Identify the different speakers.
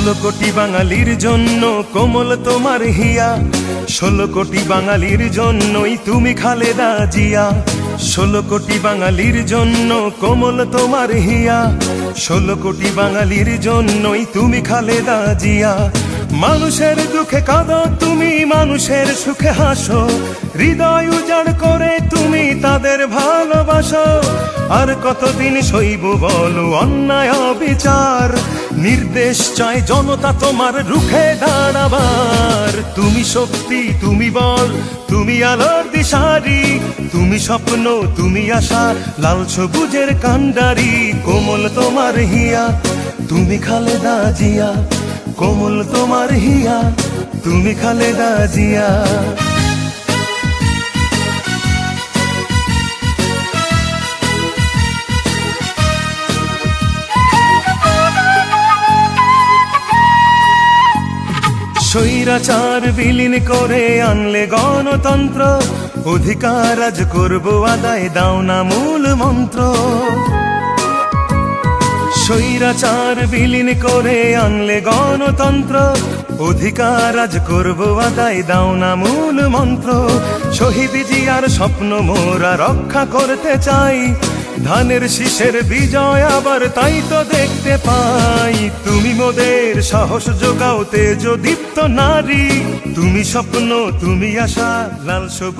Speaker 1: 16 কোটি বাঙালির জন্য কোমল তোমার হিয়া, 16 কোটি বাঙালির জন্যই তুমি খালেদা জিয়া। 16 কোটি বাঙালির জন্য কোমল তোমার হিয়া, 16 কোটি বাঙালির জন্যই তুমি খালেদা জিয়া। মানুষের দুঃখে কাঁদো তুমি, মানুষের সুখে হাসো, হৃদয় উজাড় করে তুমি তাদের ভালোবাসো। আর কতদিন সইব বলো অন্যায় অবিচার, নির্দেশ চায় জনতা তোমার রুখে দাঁড়াবার। তুমি শক্তি, তুমি বল, তুমি আলোর দিশারি, তুমি স্বপ্ন, তুমি আশা, লাল সবুজের কান্ডারি। কোমল তোমার হিয়া, তুমি খালেদা জিয়া, কোমল তোমার হিয়া, তুমি খালেদা জিয়া। স্বৈরাচার বিলীন করে আনলে গণতন্ত্র, অধিকার আজ করবো আদায়, দাও না মূল মন্ত্র। স্বৈরাচার বিলীন করে আনলে গণতন্ত্র, অধিকার আজ করবো আদায়, দাও না মূল মন্ত্র। শহীদ জিয়ার স্বপ্ন মোরা রক্ষা করতে চাই, ধানের শীষের বিজয় আবার তাই তো দেখতে পাই। তুমি মোদের সাহস যোগাও তেজ দীপ্ত নারী, তুমি স্বপ্ন, তুমি আশা, লাল সবুজ